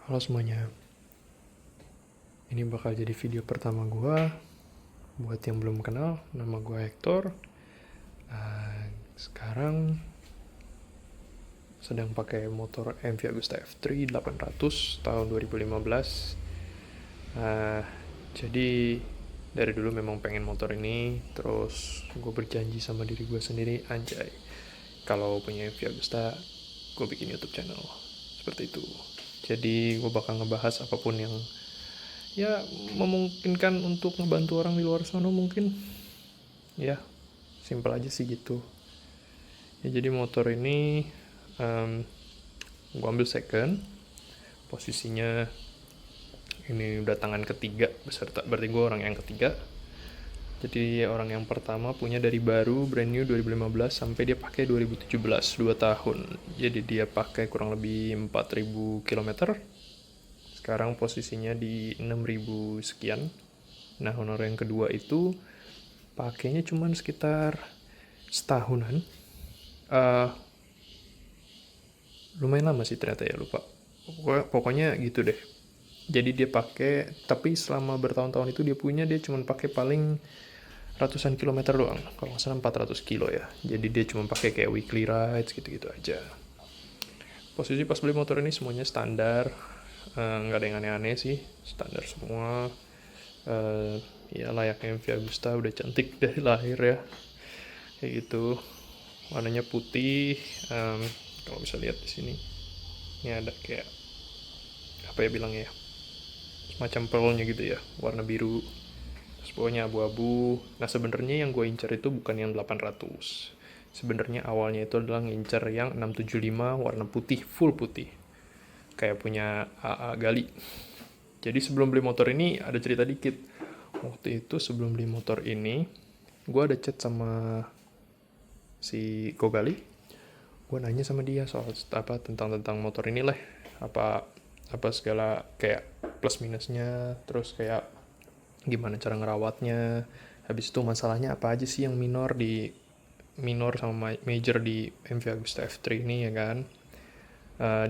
Halo semuanya, ini bakal jadi video pertama gue. Buat yang belum kenal, nama gue Hector. Sekarang sedang pakai motor MV Agusta F3 800 tahun 2015. Jadi dari dulu memang pengen motor ini. Terus gue berjanji sama diri gue sendiri, anjay, kalau punya MV Agusta, gue bikin YouTube channel. Seperti itu. Jadi gue bakal ngebahas apapun yang ya memungkinkan untuk ngebantu orang di luar sana mungkin. Ya, simpel aja sih gitu. Ya jadi motor ini gue ambil second. Posisinya ini udah tangan ketiga beserta, berarti gue orang yang ketiga. Jadi orang yang pertama punya dari baru brand new 2015 sampai dia pakai 2017, 2 tahun. Jadi dia pakai kurang lebih 4000 km. Sekarang posisinya di 6000 sekian. Nah, honor yang kedua itu pakainya cuman sekitar setahunan. Eh Lumayan lama sih ternyata, ya lupa. Pokoknya gitu deh. Jadi dia pakai, tapi selama bertahun-tahun itu dia cuma pakai paling ratusan kilometer doang. Kalau nggak salah 400 kilo ya. Jadi dia cuma pakai kayak weekly rides gitu-gitu aja. Posisi pas beli motor ini semuanya standar. Nggak ada yang aneh-aneh sih. Standar semua. Ya layaknya MV Agusta, udah cantik dari lahir ya. Kayak gitu. Warnanya putih. Kalau bisa lihat di sini. Ini ada kayak apa ya bilangnya ya, semacam pearlnya gitu ya, warna biru. Terus bawahnya abu-abu. Nah sebenarnya yang gue incer itu bukan yang 800. Sebenarnya awalnya itu adalah ngincer yang 675 warna putih, full putih, kayak punya AA Gali. Jadi sebelum beli motor ini ada cerita dikit. Waktu itu sebelum beli motor ini, gue ada chat sama si Gogali. Gue nanya sama dia soal apa, tentang motor ini lah, apa apa segala kayak plus minusnya, terus kayak gimana cara ngerawatnya. Habis itu masalahnya apa aja sih yang minor sama major di MV Agusta F3 ini ya kan.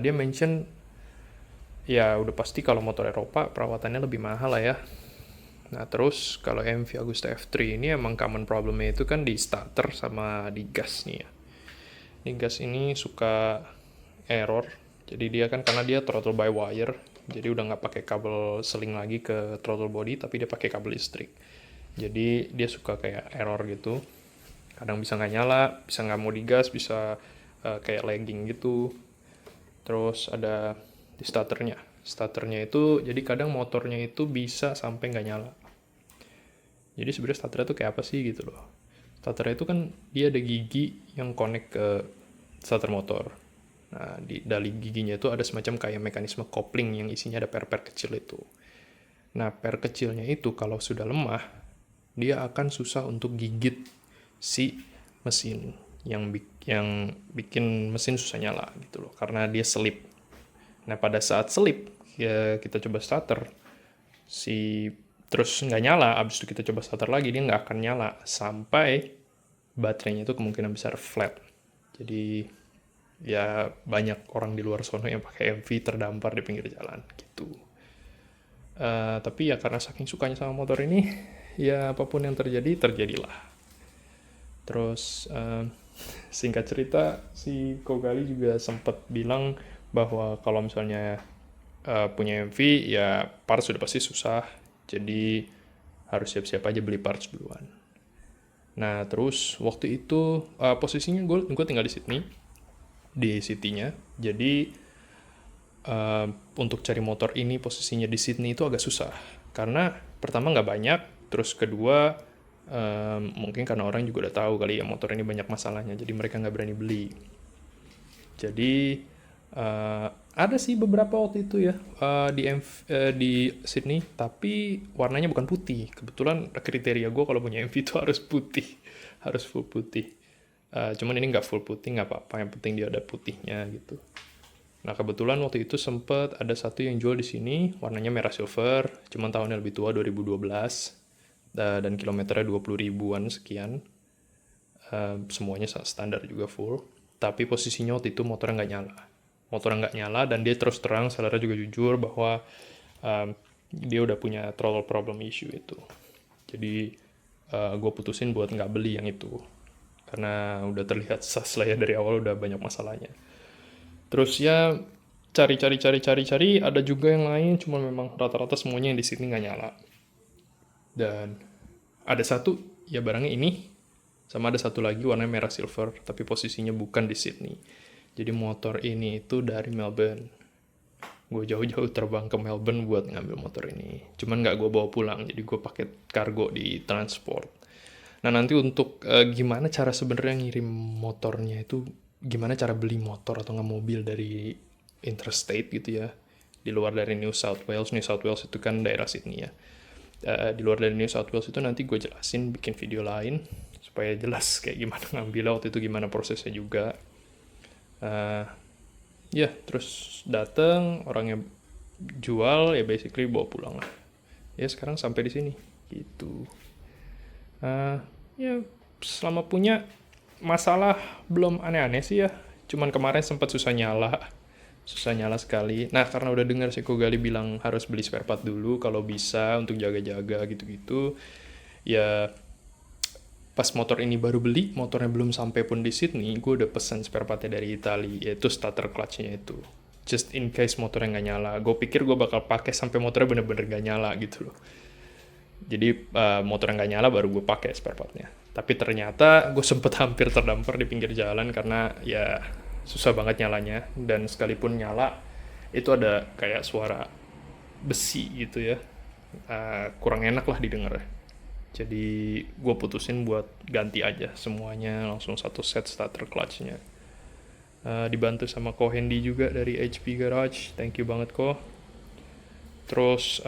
Dia mention ya udah pasti kalau motor Eropa perawatannya lebih mahal lah ya. Nah terus kalau MV Agusta F3 ini emang common problemnya itu kan di starter sama di gas nih ya. Di gas ini suka error. Jadi dia kan karena dia throttle by wire, jadi udah nggak pakai kabel seling lagi ke throttle body, tapi dia pakai kabel listrik. Jadi dia suka kayak error gitu. Kadang bisa nggak nyala, bisa nggak mau digas, bisa kayak lagging gitu. Terus ada di starternya. Starternya itu jadi kadang motornya itu bisa sampai nggak nyala. Jadi sebenarnya starternya itu kayak apa sih gitu loh. Starternya itu kan dia ada gigi yang connect ke starter motor. Nah, dari giginya itu ada semacam kayak mekanisme kopling yang isinya ada per-per kecil itu. Nah, per kecilnya itu kalau sudah lemah, dia akan susah untuk gigit si mesin yang bikin mesin susah nyala gitu loh, karena dia selip. Nah, pada saat selip, ya kita coba starter, si terus nggak nyala, abis itu kita coba starter lagi, dia nggak akan nyala sampai baterainya itu kemungkinan besar flat. Jadi ya banyak orang di luar sana yang pakai MV terdampar di pinggir jalan gitu. Tapi ya karena saking sukanya sama motor ini, ya apapun yang terjadi terjadilah. Terus singkat cerita, si Kogali juga sempat bilang bahwa kalau misalnya punya MV ya parts sudah pasti susah, jadi harus siap-siap aja beli parts duluan. Nah terus waktu itu posisinya gue tinggal di Sydney, di City-nya. Jadi untuk cari motor ini posisinya di Sydney itu agak susah. Karena pertama nggak banyak, terus kedua mungkin karena orang juga udah tahu kali ya motor ini banyak masalahnya, jadi mereka nggak berani beli. Jadi ada sih beberapa waktu itu ya di Sydney, tapi warnanya bukan putih. Kebetulan kriteria gue kalau punya MV itu harus putih, harus full putih. Cuman ini nggak full putih, nggak apa-apa, yang penting dia ada putihnya gitu. Nah kebetulan waktu itu sempet ada satu yang jual di sini, warnanya merah silver, cuman tahunnya lebih tua 2012, dan kilometernya 20 ribuan sekian. Semuanya standar juga full, tapi posisinya waktu itu motornya nggak nyala. motor nggak nyala, dan dia terus terang, sellernya juga jujur bahwa dia udah punya throttle problem issue itu. Jadi gue putusin buat nggak beli yang itu karena udah terlihat sas lah ya, dari awal udah banyak masalahnya. Terus ya cari, ada juga yang lain, cuma memang rata-rata semuanya yang di sini nggak nyala. Dan ada satu, ya barangnya ini, sama ada satu lagi warna merah silver, tapi posisinya bukan di Sydney. Jadi motor ini itu dari Melbourne. Gue jauh-jauh terbang ke Melbourne buat ngambil motor ini. Cuman nggak gue bawa pulang, jadi gue pakai kargo di transport. Nah nanti untuk gimana cara sebenarnya ngirim motornya itu, gimana cara beli motor atau nggak mobil dari interstate gitu ya, di luar dari New South Wales. New South Wales itu kan daerah Sydney ya. Di luar dari New South Wales itu nanti gue jelasin, bikin video lain supaya jelas kayak gimana ngambil waktu itu, gimana prosesnya juga. Ya terus dateng orangnya jual, ya basically bawa pulang lah. Ya sekarang sampai di sini gitu. Ya selama punya masalah belum aneh-aneh sih ya, cuman kemarin sempat susah nyala sekali. Nah karena udah dengar si Kogali bilang harus beli spare part dulu kalau bisa untuk jaga-jaga gitu-gitu, ya pas motor ini baru beli, motornya belum sampai pun di Sydney, gue udah pesen spare partnya dari Italia, yaitu starter clutch-nya itu, just in case motornya nggak nyala. Gue pikir gue bakal pakai sampai motornya bener-bener nggak nyala gitu loh. Jadi motor yang nggak nyala baru gue pakai spare partnya. Tapi ternyata gue sempet hampir terdampar di pinggir jalan karena ya susah banget nyalanya. Dan sekalipun nyala, itu ada kayak suara besi gitu ya. Kurang enak lah didengar. Jadi gue putusin buat ganti aja semuanya, langsung satu set starter clutch-nya. Dibantu sama Ko Hendy juga dari HP Garage. Thank you banget Ko. Terus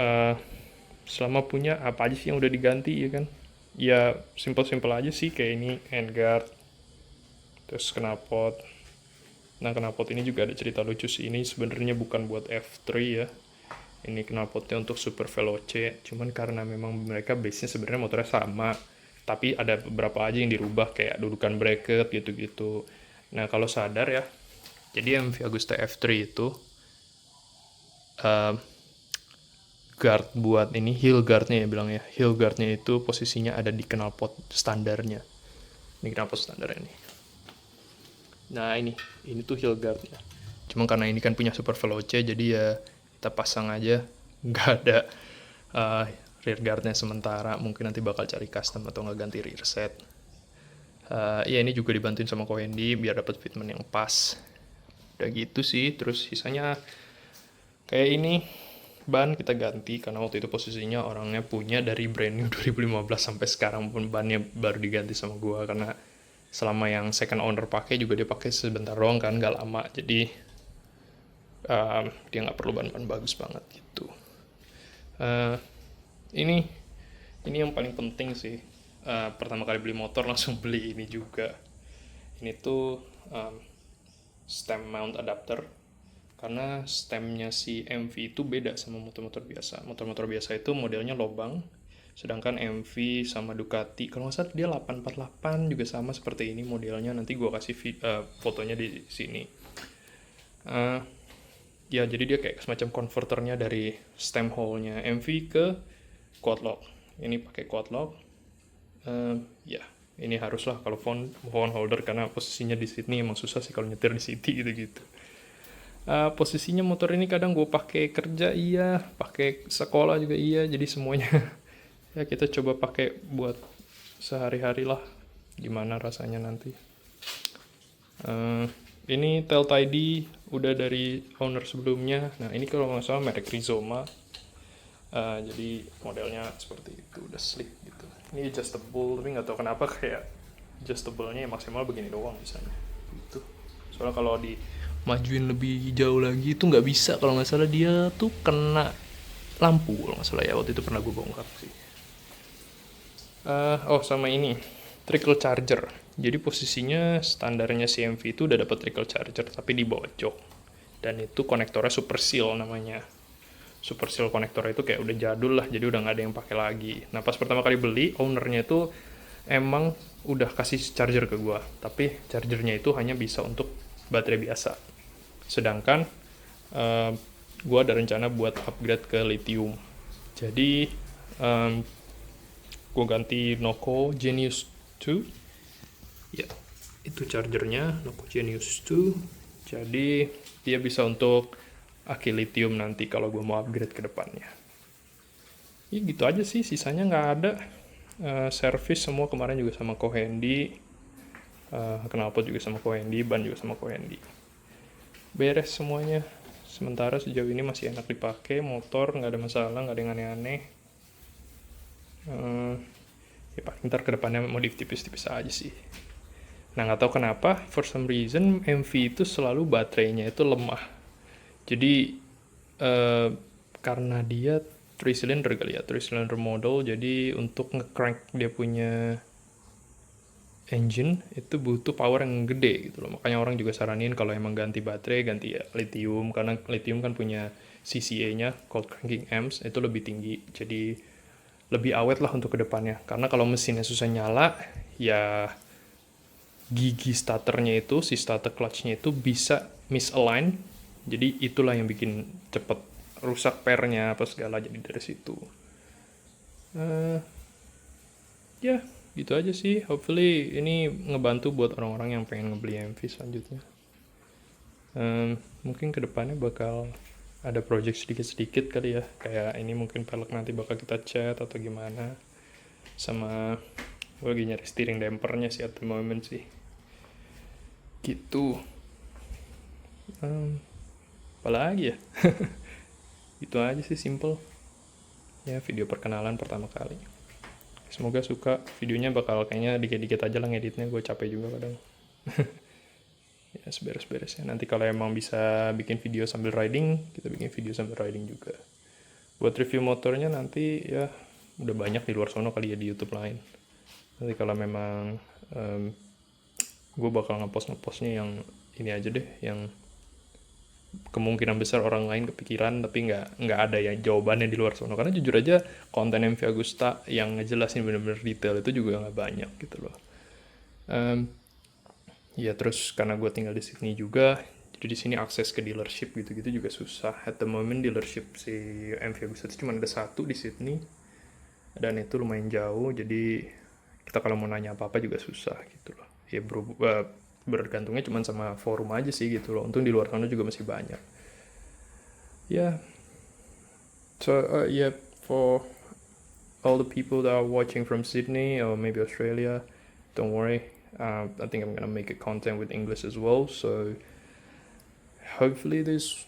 selama punya apa aja sih yang udah diganti ya kan, ya simple aja sih, kayak ini handguard, terus knalpot. Nah knalpot ini juga ada cerita lucu sih, ini sebenarnya bukan buat F3 ya, ini knalpotnya untuk Super Veloce, cuman karena memang mereka base nya sebenarnya motornya sama, tapi ada beberapa aja yang dirubah kayak dudukan bracket gitu-gitu. Nah kalau sadar ya, jadi MV Agusta F3 itu guard buat ini, heel guardnya ya bilangnya, heel guardnya itu posisinya ada di knalpot standarnya, ini knalpot standar ini. Nah ini tuh heel guardnya, cuma karena ini kan punya Super Veloce, jadi ya kita pasang aja, nggak ada rear guardnya sementara, mungkin nanti bakal cari custom atau nggak ganti rear set. Ya ini juga dibantuin sama Ko Hendy biar dapat fitment yang pas. Udah gitu sih. Terus sisanya kayak ini, ban kita ganti karena waktu itu posisinya orangnya punya dari brand new 2015 sampai sekarang pun bannya baru diganti sama gua, karena selama yang second owner pakai juga dia pakai sebentar doang kan, gak lama, jadi dia nggak perlu ban-ban bagus banget gitu. Ini yang paling penting sih, pertama kali beli motor langsung beli ini juga. Ini tuh stem mount adapter, karena stemnya si MV itu beda sama motor-motor biasa. Motor-motor biasa itu modelnya lobang, sedangkan MV sama Ducati kalau nggak salah dia 848 juga sama seperti ini modelnya. Nanti gue kasih fotonya di sini. Ya jadi dia kayak semacam converternya dari stem hole-nya MV ke quad lock. Ini pakai quad lock. Ya ini haruslah kalau phone holder, karena posisinya di Sydney emang susah sih kalau nyetir di city gitu-gitu. Posisinya motor ini kadang gue pakai kerja iya, pakai sekolah juga iya, jadi semuanya ya kita coba pakai buat sehari-hari lah, gimana rasanya nanti. Ini tail tidy udah dari owner sebelumnya. Nah ini kalau nggak salah merek Rizoma, jadi modelnya seperti itu, udah slick gitu. Ini adjustable, tapi nggak tahu kenapa kayak adjustable-nya maksimal begini doang misalnya gitu. Soalnya kalau di majuin lebih jauh lagi itu nggak bisa, kalau nggak salah dia tuh kena lampu kalau nggak salah ya, waktu itu pernah gue bongkar sih. Sama ini trickle charger, jadi posisinya standarnya CMV itu udah dapat trickle charger tapi di bawah jok, dan itu konektornya Super Seal namanya. Super Seal konektornya itu kayak udah jadul lah, jadi udah nggak ada yang pakai lagi. Nah pas pertama kali beli, ownernya itu emang udah kasih charger ke gue, tapi chargernya itu hanya bisa untuk baterai biasa. Sedangkan gue ada rencana buat upgrade ke lithium. Jadi gue ganti Noco Genius 2. Ya, itu chargernya Noco Genius 2. Jadi dia bisa untuk aki lithium nanti kalau gue mau upgrade ke depannya. Ya gitu aja sih, sisanya nggak ada. Service semua kemarin juga sama Kohendi. Knalpot juga sama Kohendi, ban juga sama Kohendi. Beres semuanya. Sementara sejauh ini masih enak dipakai, motor nggak ada masalah, nggak ada yang aneh-aneh. Ya paling ntar kedepannya modif tipis-tipis aja sih. Nah nggak tahu kenapa, for some reason MV itu selalu baterainya itu lemah. Jadi karena dia 3 cylinder kali ya, 3 cylinder model, jadi untuk nge-crank dia punya engine itu butuh power yang gede gitu loh. Makanya orang juga saranin kalau emang ganti baterai, ganti ya lithium, karena lithium kan punya CCA-nya, cold cranking amps, itu lebih tinggi. Jadi lebih awet lah untuk kedepannya. Karena kalau mesinnya susah nyala, ya gigi starternya itu, si starter clutch-nya itu bisa misalign. Jadi itulah yang bikin cepet rusak pairnya apa segala, jadi dari situ. Ya, gitu aja sih. Hopefully ini ngebantu buat orang-orang yang pengen ngebeli MV selanjutnya. Mungkin kedepannya bakal ada project sedikit-sedikit kali ya. Kayak ini mungkin pelek nanti bakal kita cat atau gimana. Sama gue lagi nyari steering dampernya sih at the moment sih. Gitu. Apalagi ya? Itu aja sih, simple. Ya, video perkenalan pertama kali. Semoga suka. Videonya bakal kayaknya dikit-dikit aja lah ngeditnya, gue capek juga kadang. Ya beres-beres ya. Nanti kalau emang bisa bikin video sambil riding, kita bikin video sambil riding juga. Buat review motornya nanti ya udah banyak di luar sono kali ya di YouTube lain. Nanti kalau memang gue bakal ngepost-ngepostnya yang ini aja deh, yang kemungkinan besar orang lain kepikiran tapi nggak ada ya jawabannya di luar sono. Karena jujur aja konten MV Agusta yang ngejelasin bener-bener detail itu juga nggak banyak gitu loh. Ya terus karena gue tinggal di Sydney juga, jadi di sini akses ke dealership gitu-gitu juga susah. At the moment dealership si MV Agusta itu cuma ada 1 di Sydney, dan itu lumayan jauh, jadi kita kalau mau nanya apa-apa juga susah gitu loh. Ya bergantungnya cuma sama forum aja sih gitu loh. Untung di luar sana juga masih banyak. Ya, so yeah, for all the people that are watching from Sydney or maybe Australia, don't worry. I think I'm gonna make a content with English as well. So hopefully this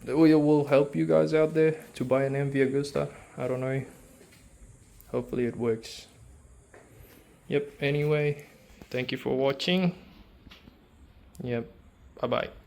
will help you guys out there to buy an MV Agusta. I don't know. Hopefully it works. Yep. Anyway, thank you for watching. Yep. Bye bye.